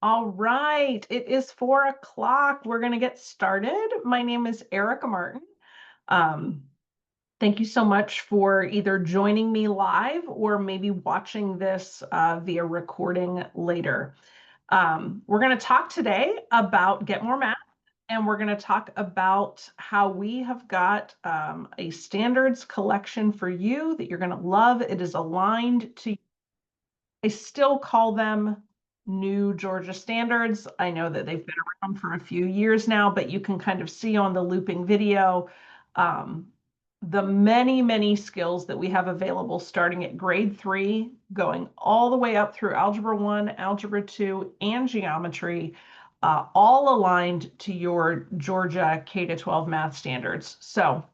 All right, it is 4 o'clock. We're going to get started. My name is Erica Martin. Um, Thank you so much for either joining me live or maybe watching this via recording later. We're going to talk today about Get More Math, and we're going to talk about how we have got a standards collection for you that you're going to love. It is aligned to I still call them new Georgia standards. I know that they've been around for a few years now, but you can kind of see on the looping video the many, many skills that we have available starting at grade 3, going all the way up through Algebra 1, Algebra 2, and Geometry, all aligned to your Georgia K-12 math standards. So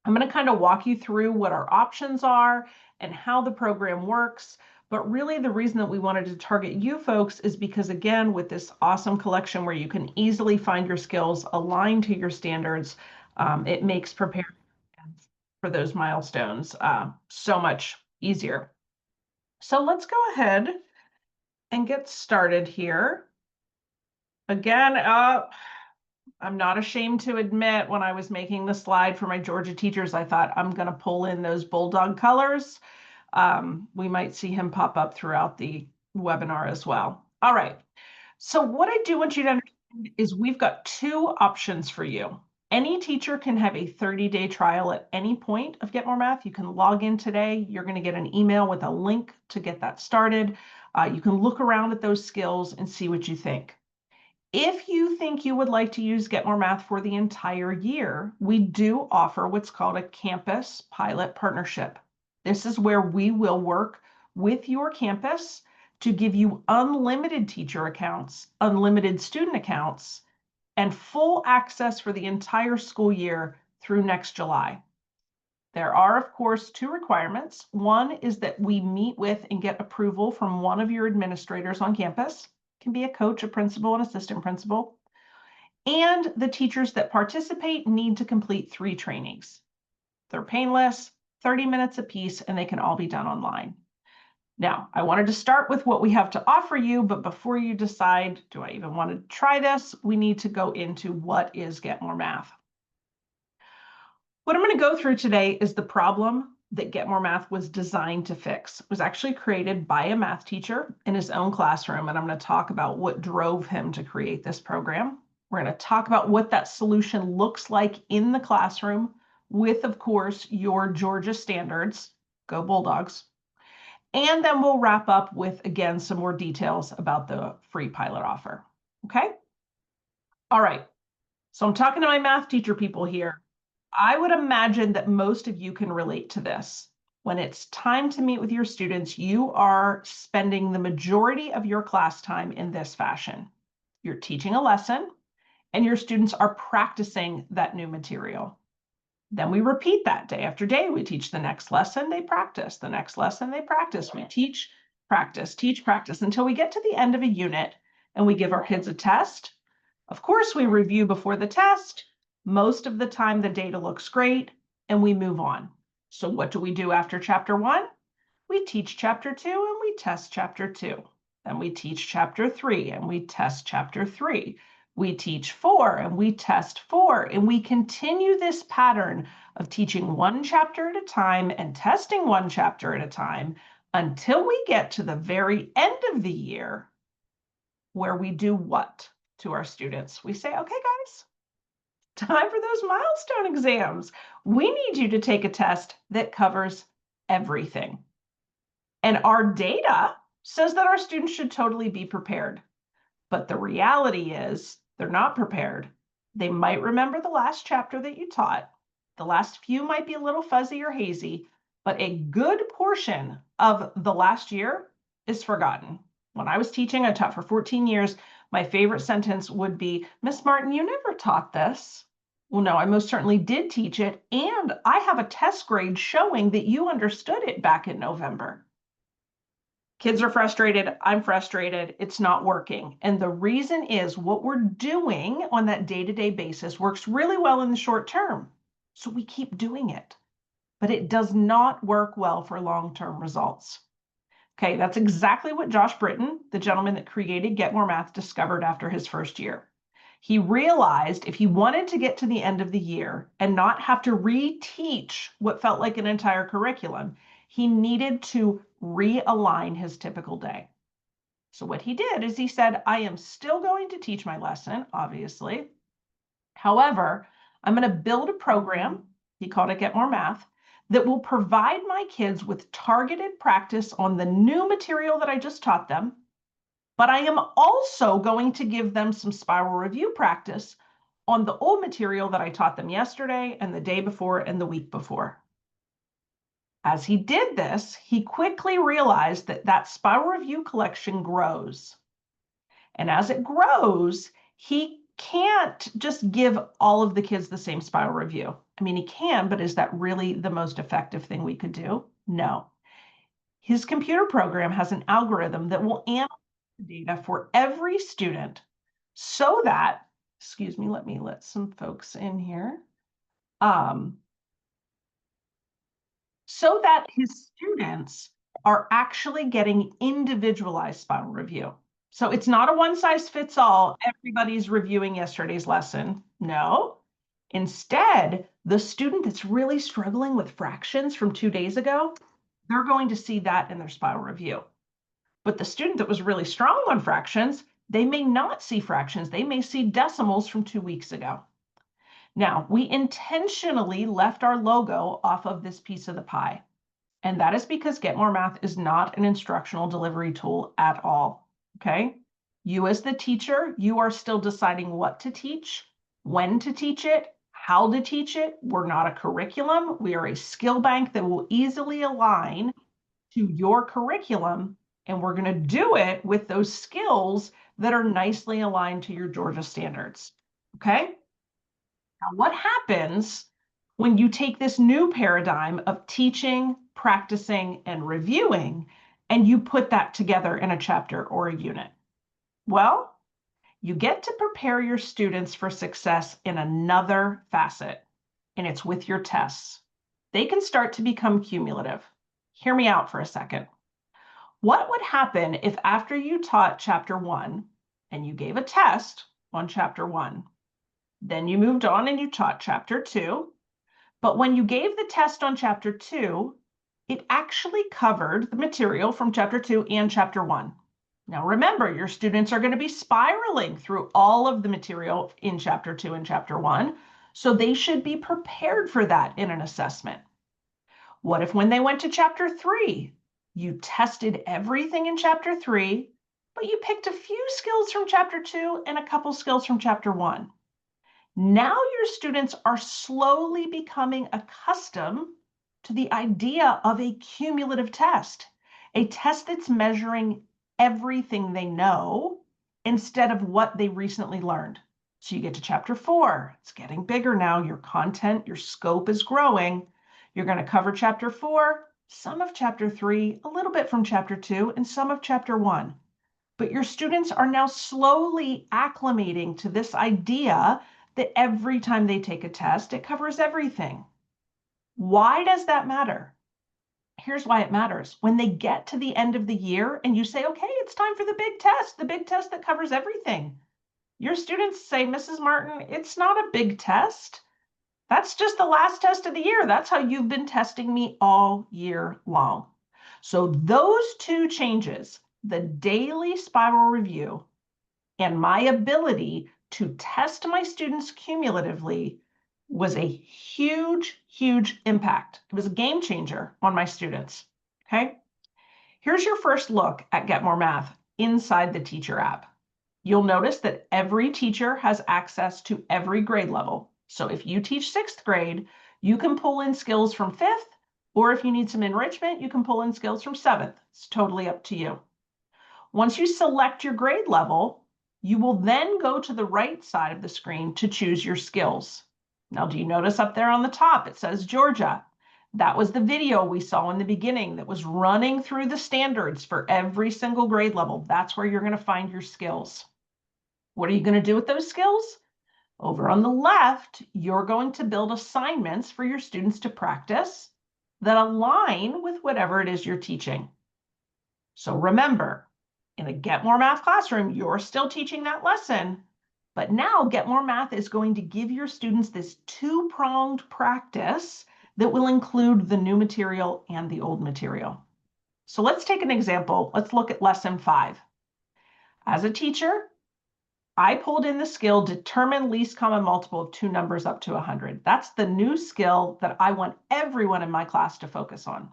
I'm going to kind of walk you through what our options are and how the program works. But really the reason that we wanted to target you folks is because, again, with this awesome collection where you can easily find your skills aligned to your standards, it makes preparing for those milestones so much easier. So let's go ahead and get started here. Again, I'm not ashamed to admit when I was making the slide for my Georgia teachers, I thought I'm going to pull in those bulldog colors. We might see him pop up throughout the webinar as well. All right. So what I do want you to understand is we've got 2 options for you. Any teacher can have a 30-day trial at any point of Get More Math. You can log in today. You're going to get an email with a link to get that started. You can look around at those skills and see what you think. If you think you would like to use Get More Math for the entire year, we do offer what's called a campus pilot partnership. This is where we will work with your campus to give you unlimited teacher accounts, unlimited student accounts, and full access for the entire school year through next July. There are, of course, 2 requirements. One is that we meet with and get approval from one of your administrators on campus. It can be a coach, a principal, an assistant principal. And the teachers that participate need to complete 3 trainings. They're painless, 30 minutes apiece, and they can all be done online. Now, I wanted to start with what we have to offer you, but before you decide, do I even want to try this, we need to go into what is Get More Math. What I'm going to go through today is the problem that Get More Math was designed to fix. It was actually created by a math teacher in his own classroom, and I'm going to talk about what drove him to create this program. We're going to talk about what that solution looks like in the classroom with, of course, your Georgia standards. Go Bulldogs. And then we'll wrap up with, again, some more details about the free pilot offer. Okay? All right. So I'm talking to my math teacher people here. I would imagine that most of you can relate to this. When it's time to meet with your students, you are spending the majority of your class time in this fashion. You're teaching a lesson, and your students are practicing that new material. Then we repeat that day after day. We teach the next lesson, they practice. The next lesson, they practice. We teach, practice, until we get to the end of a unit and we give our kids a test. Of course, we review before the test. Most of the time, the data looks great, and we move on. So what do we do after chapter 1? We teach chapter 2, and we test chapter 2. Then we teach chapter 3, and we test chapter 3. We teach 4, and we test 4. And we continue this pattern of teaching 1 chapter at a time and testing 1 chapter at a time until we get to the very end of the year, where we do what to our students? We say, okay, guys, time for those milestone exams. We need you to take a test that covers everything. And our data says that our students should totally be prepared. But the reality is they're not prepared. They might remember the last chapter that you taught. The last few might be a little fuzzy or hazy, but a good portion of the last year is forgotten. When I was teaching, I taught for 14 years. My favorite sentence would be, Miss Martin, you never taught this. Well, no, I most certainly did teach it, and I have a test grade showing that you understood it back in November. Kids are frustrated. I'm frustrated. It's not working. And the reason is what we're doing on that day-to-day basis works really well in the short term. So we keep doing it, but it does not work well for long-term results. Okay, that's exactly what Josh Britton, the gentleman that created Get More Math, discovered after his first year. He realized if he wanted to get to the end of the year and not have to reteach what felt like an entire curriculum, he needed to realign his typical day. So what he did is he said, I am still going to teach my lesson, obviously. However, I'm going to build a program, he called it Get More Math, that will provide my kids with targeted practice on the new material that I just taught them, but I am also going to give them some spiral review practice on the old material that I taught them yesterday and the day before and the week before. As he did this, he quickly realized that that spiral review collection grows. And as it grows, he can't just give all of the kids the same spiral review. I mean, he can, but is that really the most effective thing we could do? No. His computer program has an algorithm that will analyze the data for every student so that, excuse me, let me let some folks in here. So that his students are actually getting individualized spiral review. So it's not a one size fits all, everybody's reviewing yesterday's lesson. No. Instead, the student that's really struggling with fractions from 2 days ago, they're going to see that in their spiral review. But the student that was really strong on fractions, they may not see fractions. They may see decimals from 2 weeks ago. Now, we intentionally left our logo off of this piece of the pie. And that is because Get More Math is not an instructional delivery tool at all, okay? You as the teacher, you are still deciding what to teach, when to teach it, how to teach it. We're not a curriculum. We are a skill bank that will easily align to your curriculum, and we're going to do it with those skills that are nicely aligned to your Georgia standards, okay? Now, what happens when you take this new paradigm of teaching, practicing, and reviewing, and you put that together in a chapter or a unit? Well, you get to prepare your students for success in another facet, and it's with your tests. They can start to become cumulative. Hear me out for a second. What would happen if after you taught chapter 1 and you gave a test on chapter 1, then you moved on and you taught chapter 2, but when you gave the test on chapter 2, it actually covered the material from chapter 2 and chapter 1. Now remember, your students are going to be spiraling through all of the material in chapter 2 and chapter 1, so they should be prepared for that in an assessment. What if when they went to chapter 3, you tested everything in chapter 3, but you picked a few skills from chapter 2 and a couple skills from chapter 1? Now your students are slowly becoming accustomed to the idea of a cumulative test, a test that's measuring everything they know instead of what they recently learned. So you get to chapter 4, it's getting bigger now, your content, your scope is growing. You're going to cover chapter 4, some of chapter 3, a little bit from chapter 2, and some of chapter 1. But your students are now slowly acclimating to this idea that every time they take a test, it covers everything. Why does that matter? Here's why it matters. When they get to the end of the year and you say, okay, it's time for the big test that covers everything. Your students say, Mrs. Martin, it's not a big test. That's just the last test of the year. That's how you've been testing me all year long. So those two changes, the daily spiral review and my ability to test my students cumulatively, was a huge, huge impact. It was a game changer on my students, okay? Here's your first look at Get More Math inside the teacher app. You'll notice that every teacher has access to every grade level. So if you teach 6th grade, you can pull in skills from 5th, or if you need some enrichment, you can pull in skills from 7th. It's totally up to you. Once you select your grade level, you will then go to the right side of the screen to choose your skills. Now, do you notice up there on the top, it says Georgia? That was the video we saw in the beginning that was running through the standards for every single grade level. That's where you're going to find your skills. What are you going to do with those skills? Over on the left, you're going to build assignments for your students to practice that align with whatever it is you're teaching. So remember, in a Get More Math classroom, you're still teaching that lesson, but now Get More Math is going to give your students this two-pronged practice that will include the new material and the old material. So let's take an example. Let's look at lesson 5. As a teacher, I pulled in the skill determine least common multiple of two numbers up to 100. That's the new skill that I want everyone in my class to focus on.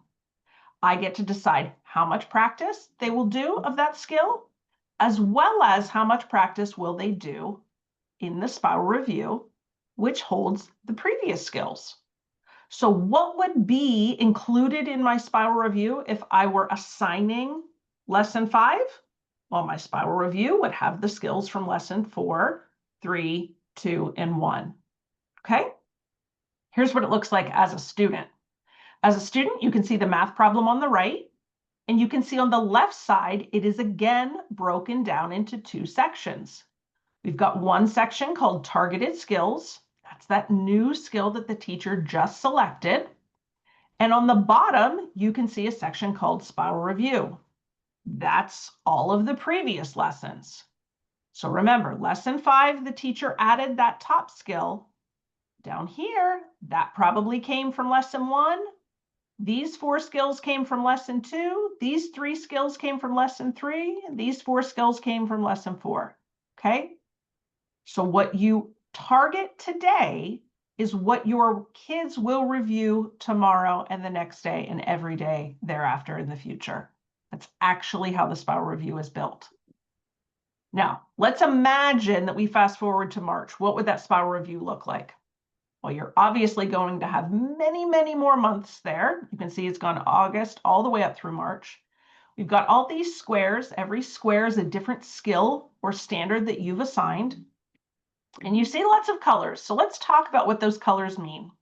I get to decide how much practice they will do of that skill, as well as how much practice will they do in the spiral review, which holds the previous skills. So what would be included in my spiral review if I were assigning lesson 5? Well, my spiral review would have the skills from lesson 4, 3, 2, and 1. Okay? Here's what it looks like as a student. As a student, you can see the math problem on the right, and you can see on the left side, it is again broken down into two sections. We've got one section called targeted skills. That's that new skill that the teacher just selected. And on the bottom, you can see a section called spiral review. That's all of the previous lessons. So remember, lesson 5, the teacher added that top skill. Down here, that probably came from lesson 1. These 4 skills came from lesson 2. These 3 skills came from lesson 3. And these 4 skills came from lesson 4. Okay? So what you target today is what your kids will review tomorrow and the next day and every day thereafter in the future. That's actually how the spiral review is built. Now, let's imagine that we fast forward to March. What would that spiral review look like? Well, you're obviously going to have many, many more months there. You can see it's gone August all the way up through March. We've got all these squares. Every square is a different skill or standard that you've assigned. And you see lots of colors. So let's talk about what those colors mean.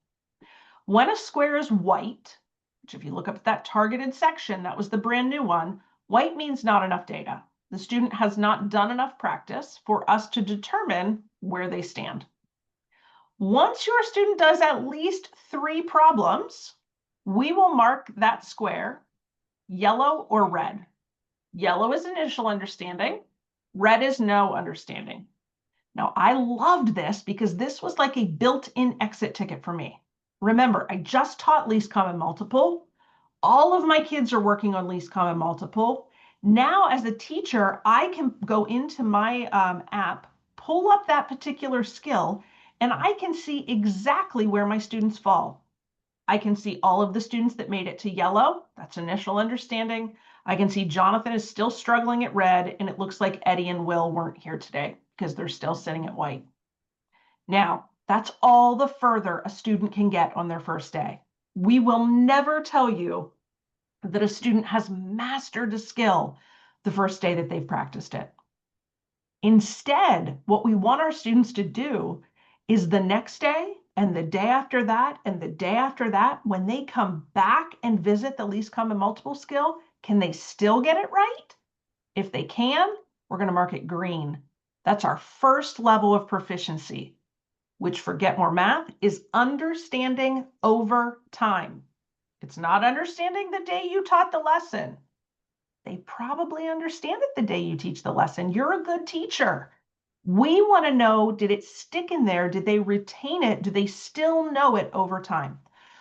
When a square is white, which if you look up at that targeted section, that was the brand new one, white means not enough data. The student has not done enough practice for us to determine where they stand. Once your student does at least 3 problems, we will mark that square yellow or red. Yellow is initial understanding, red is no understanding. Now, I loved this because this was like a built-in exit ticket for me. Remember, I just taught least common multiple. All of my kids are working on least common multiple. Now, as a teacher, I can go into my app, pull up that particular skill, and I can see exactly where my students fall. I can see all of the students that made it to yellow. That's initial understanding. I can see Jonathan is still struggling at red, and it looks like Eddie and Will weren't here today because they're still sitting at white. Now, that's all the further a student can get on their first day. We will never tell you that a student has mastered a skill the first day that they've practiced it. Instead, what we want our students to do is the next day and the day after that and the day after that, when they come back and visit the least common multiple skill, can they still get it right? If they can, we're going to mark it green. That's our first level of proficiency, which for Get More Math is understanding over time. It's not understanding the day you taught the lesson. They probably understand it the day you teach the lesson. You're a good teacher. We want to know, did it stick in there? Did they retain it? Do they still know it over time?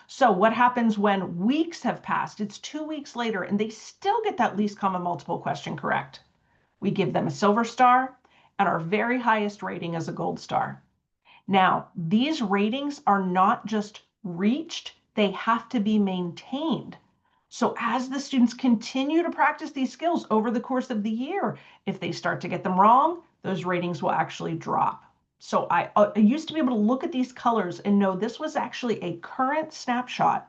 So what happens when weeks have passed? It's 2 weeks later and they still get that least common multiple question correct. We give them a silver star, and our very highest rating is a gold star. Now, these ratings are not just reached, they have to be maintained. So as the students continue to practice these skills over the course of the year, if they start to get them wrong, those ratings will actually drop. So I used to be able to look at these colors and know this was actually a current snapshot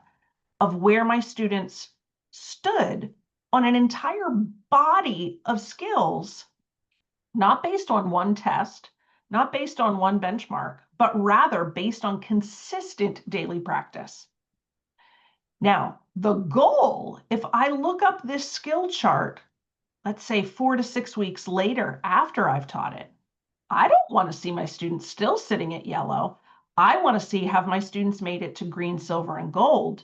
of where my students stood on an entire body of skills, not based on one test, not based on one benchmark, but rather based on consistent daily practice. Now, the goal, if I look up this skill chart, let's say 4 to 6 weeks later after I've taught it, I don't want to see my students still sitting at yellow. I want to see have my students made it to green, silver, and gold.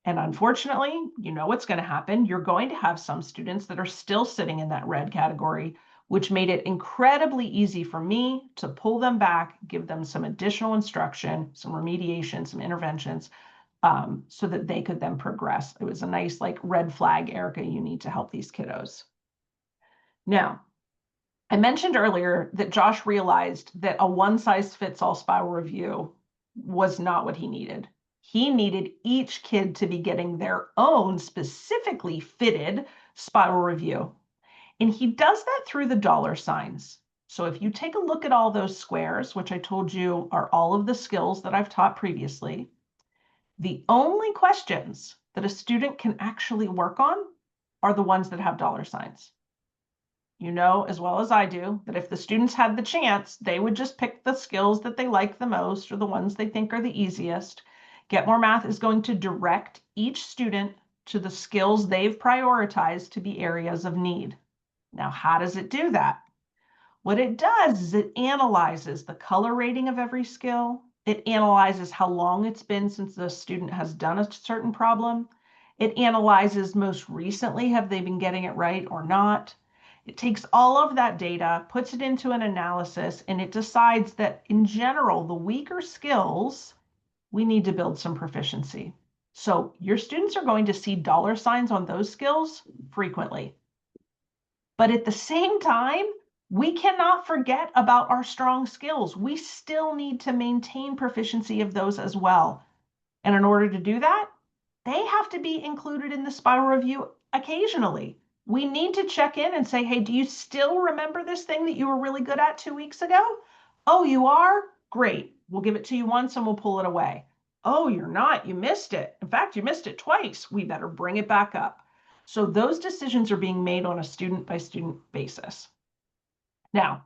And unfortunately, you know what's going to happen. You're going to have some students that are still sitting in that red category, which made it incredibly easy for me to pull them back, give them some additional instruction, some remediation, some interventions, so that they could then progress. It was a nice like red flag, Erica, you need to help these kiddos. Now, I mentioned earlier that Josh realized that a one-size-fits-all spiral review was not what he needed. He needed each kid to be getting their own specifically fitted spiral review. And he does that through the dollar signs. So if you take a look at all those squares, which I told you are all of the skills that I've taught previously, the only questions that a student can actually work on are the ones that have dollar signs. You know as well as I do that if the students had the chance, they would just pick the skills that they like the most or the ones they think are the easiest. Get More Math is going to direct each student to the skills they've prioritized to be areas of need. Now, how does it do that? What it does is it analyzes the color rating of every skill. It analyzes how long it's been since the student has done a certain problem. It analyzes most recently, have they been getting it right or not? It takes all of that data, puts it into an analysis, and it decides that in general, the weaker skills, we need to build some proficiency. So your students are going to see dollar signs on those skills frequently. But at the same time, we cannot forget about our strong skills. We still need to maintain proficiency of those as well. And in order to do that, they have to be included in the spiral review occasionally. We need to check in and say, hey, do you still remember this thing that you were really good at 2 weeks ago? Oh, you are? Great. We'll give it to you once and we'll pull it away. Oh, you're not. You missed it. In fact, you missed it twice. We better bring it back up. So those decisions are being made on a student by student basis. Now,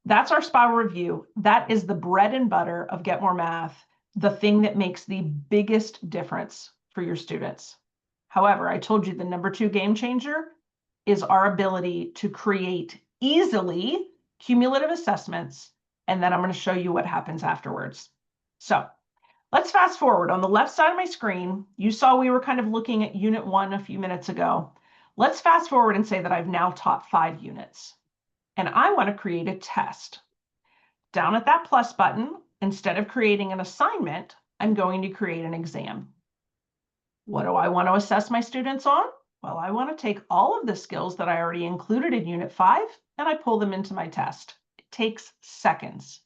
that's our spiral review. That is the bread and butter of Get More Math, the thing that makes the biggest difference for your students. However, I told you the number 2 game changer is our ability to create easily cumulative assessments, and then I'm going to show you what happens afterwards. So let's fast forward. On the left side of my screen, you saw we were kind of looking at Unit 1 a few minutes ago. Let's fast forward and say that I've now taught 5 units, and I want to create a test. Down at that plus button, instead of creating an assignment, I'm going to create an exam. What do I want to assess my students on? Well, I want to take all of the skills that I already included in Unit 5 and I pull them into my test. It takes seconds.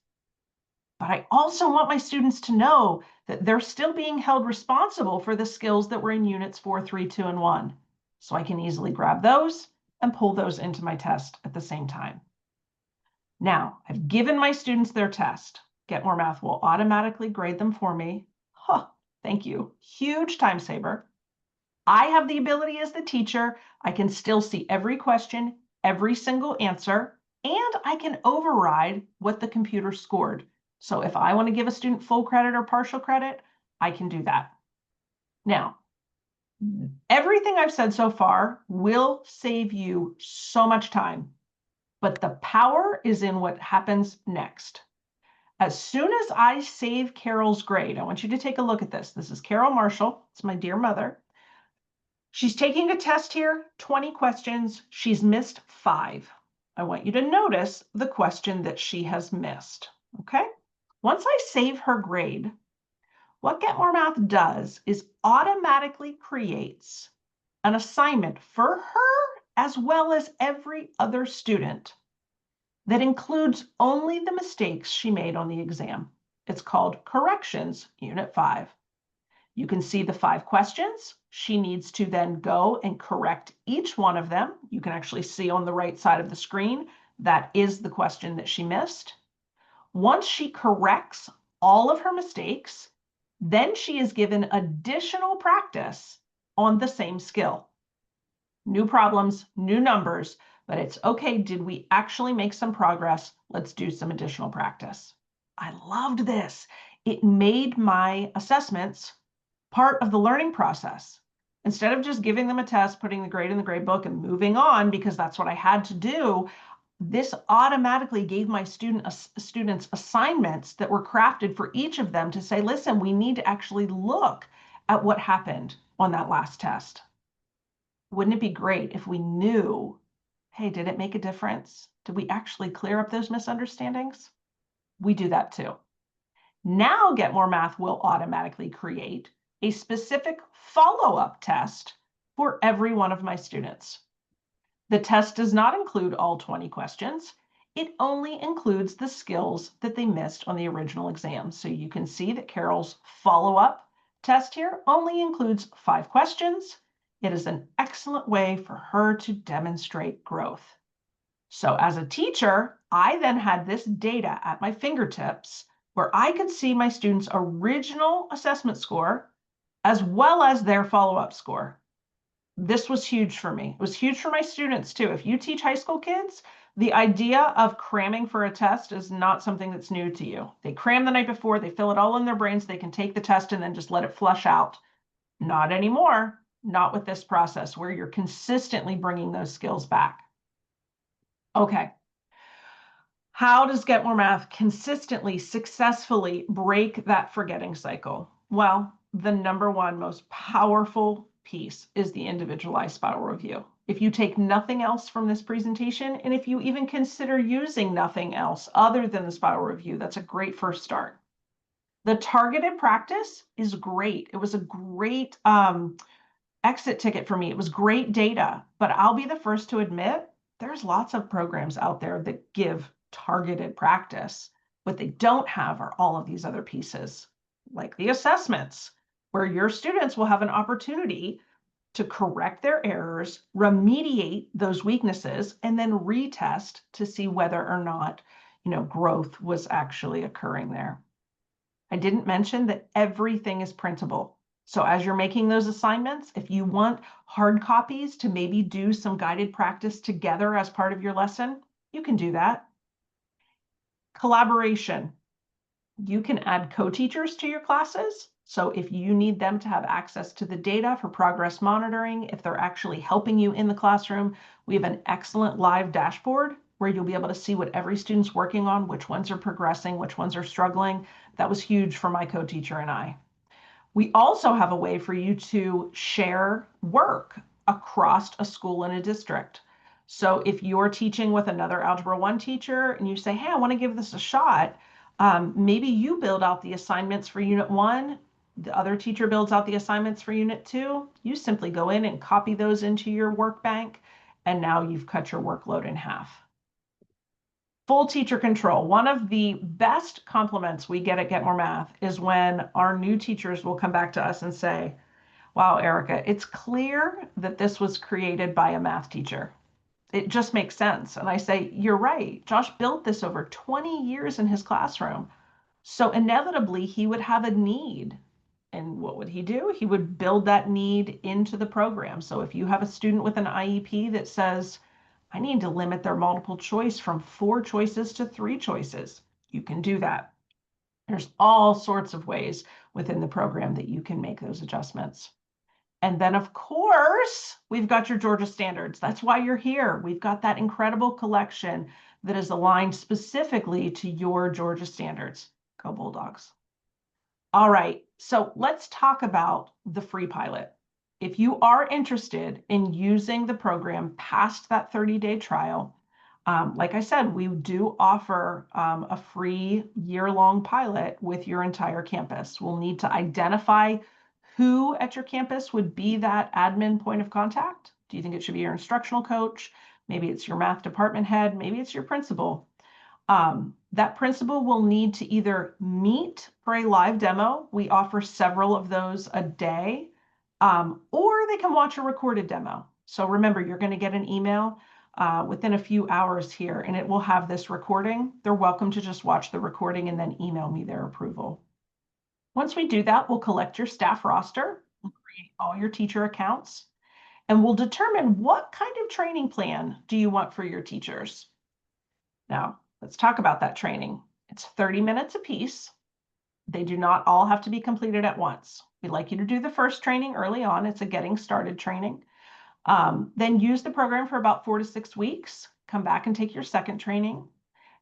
But I also want my students to know that they're still being held responsible for the skills that were in Units 4, 3, 2, and 1. So I can easily grab those and pull those into my test at the same time. Now, I've given my students their test. Get More Math will automatically grade them for me. Huh, thank you. Huge time saver. I have the ability as the teacher. I can still see every question, every single answer, and I can override what the computer scored. So if I want to give a student full credit or partial credit, I can do that. Now, everything I've said so far will save you so much time. But the power is in what happens next. As soon as I save Carol's grade, I want you to take a look at this. This is Carol Marshall. It's my dear mother. She's taking a test here, 20 questions. She's missed 5. I want you to notice the question that she has missed, okay? Once I save her grade, what Get More Math does is automatically creates an assignment for her as well as every other student that includes only the mistakes she made on the exam. It's called Corrections, Unit 5. You can see the 5 questions. She needs to then go and correct each one of them. You can actually see on the right side of the screen, that is the question that she missed. Once she corrects all of her mistakes, then she is given additional practice on the same skill. New problems, new numbers, but it's okay. Did we actually make some progress? Let's do some additional practice. I loved this. It made my assessments part of the learning process. Instead of just giving them a test, putting the grade in the grade book and moving on because that's what I had to do, this automatically gave my students assignments that were crafted for each of them to say, listen, we need to actually look at what happened on that last test? Wouldn't it be great if we knew, hey, did it make a difference? Did we actually clear up those misunderstandings? We do that too. Now Get More Math will automatically create a specific follow-up test for every one of my students. The test does not include all 20 questions. It only includes the skills that they missed on the original exam. So you can see that Carol's follow-up test here only includes 5 questions. It is an excellent way for her to demonstrate growth. So as a teacher, I then had this data at my fingertips where I could see my students' original assessment score as well as their follow-up score. This was huge for me. It was huge for my students too. If you teach high school kids, the idea of cramming for a test is not something that's new to you. They cram the night before, they fill it all in their brains, they can take the test and then just let it flush out. Not anymore. Not with this process where you're consistently bringing those skills back. Okay. How does Get More Math consistently, successfully break that forgetting cycle? Well, the number one most powerful piece is the individualized spiral review. If you take nothing else from this presentation, and if you even consider using nothing else other than the spiral review, that's a great first start. The targeted practice is great. It was a great exit ticket for me. It was great data, but I'll be the first to admit there's lots of programs out there that give targeted practice. What they don't have are all of these other pieces, like the assessments, where your students will have an opportunity to correct their errors, remediate those weaknesses, and then retest to see whether or not, growth was actually occurring there. I didn't mention that everything is printable. So as you're making those assignments, if you want hard copies to maybe do some guided practice together as part of your lesson, you can do that. Collaboration. You can add co-teachers to your classes. So if you need them to have access to the data for progress monitoring, if they're actually helping you in the classroom, we have an excellent live dashboard where you'll be able to see what every student's working on, which ones are progressing, which ones are struggling. That was huge for my co-teacher and I. We also have a way for you to share work across a school and a district. So if you're teaching with another Algebra 1 teacher and you say, hey, I want to give this a shot, maybe you build out the assignments for Unit 1, the other teacher builds out the assignments for Unit 2. You simply go in and copy those into your work bank, and now you've cut your workload in half. Full teacher control. One of the best compliments we get at Get More Math is when our new teachers will come back to us and say, wow, Erica, it's clear that this was created by a math teacher. It just makes sense. And I say, you're right. Josh built this over 20 years in his classroom. So inevitably, he would have a need. And what would he do? He would build that need into the program. So if you have a student with an IEP that says, I need to limit their multiple choice from 4 choices to 3 choices, you can do that. There's all sorts of ways within the program that you can make those adjustments. And then, of course, we've got your Georgia standards. That's why you're here. We've got that incredible collection that is aligned specifically to your Georgia standards. Go Bulldogs. All right, so let's talk about the free pilot. If you are interested in using the program past that 30-day trial, like I said, we do offer a free year-long pilot with your entire campus. We'll need to identify who at your campus would be that admin point of contact. Do you think it should be your instructional coach? Maybe it's your math department head. Maybe it's your principal. That principal will need to either meet for a live demo. We offer several of those a day, or they can watch a recorded demo. So remember, you're going to get an email within a few hours here, and it will have this recording. They're welcome to just watch the recording and then email me their approval. Once we do that, we'll collect your staff roster, we'll create all your teacher accounts, and we'll determine what kind of training plan do you want for your teachers. Now, let's talk about that training. It's 30 minutes apiece. They do not all have to be completed at once. We'd like you to do the first training early on. It's a getting started training. Then use the program for about 4 to 6 weeks. Come back and take your second training.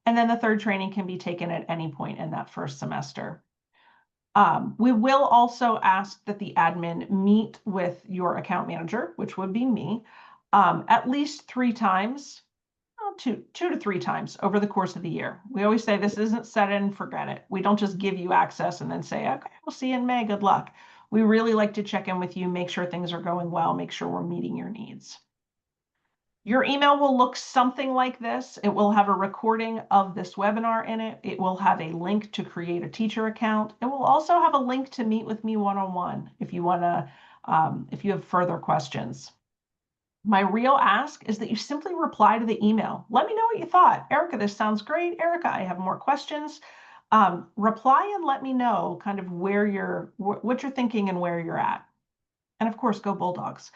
And then the third training can be taken at any point in that first semester. We will also ask that the admin meet with your account manager, which would be me, at least 3 times, two to 3 times over the course of the year. We always say this isn't set it and forget it. We don't just give you access and then say, okay, we'll see you in May, good luck. We really like to check in with you, make sure things are going well, make sure we're meeting your needs. Your email will look something like this. It will have a recording of this webinar in it. It will have a link to create a teacher account. It will also have a link to meet with me one-on-one if you want to, if you have further questions. My real ask is that you simply reply to the email. Let me know what you thought. Erica, this sounds great. Erica, I have more questions. Reply and let me know kind of what you're thinking and where you're at. And of course, go Bulldogs.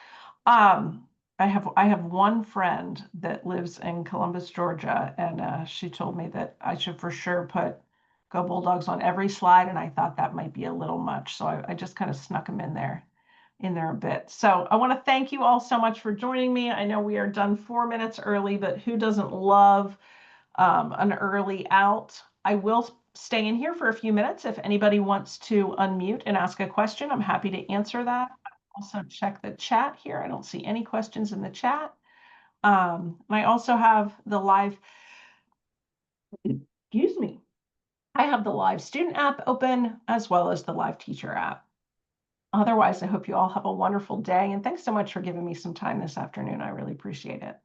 I have one friend that lives in Columbus, Georgia, and she told me that I should for sure put Go Bulldogs on every slide, and I thought that might be a little much, so I just kind of snuck them in there a bit. So I want to thank you all so much for joining me. I know we are done 4 minutes early, but who doesn't love an early out? I will stay in here for a few minutes. If anybody wants to unmute and ask a question, I'm happy to answer that. Also check the chat here. I don't see any questions in the chat. And I also have the live, excuse me, I have the live student app open as well as the live teacher app. Otherwise, I hope you all have a wonderful day. And thanks so much for giving me some time this afternoon. I really appreciate it.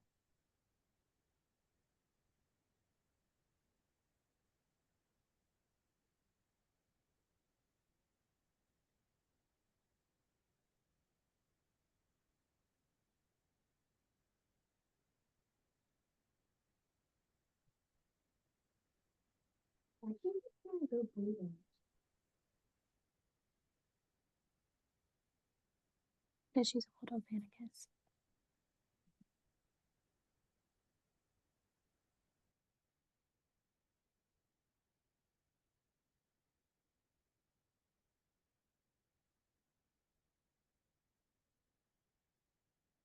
Because she's a little panicus.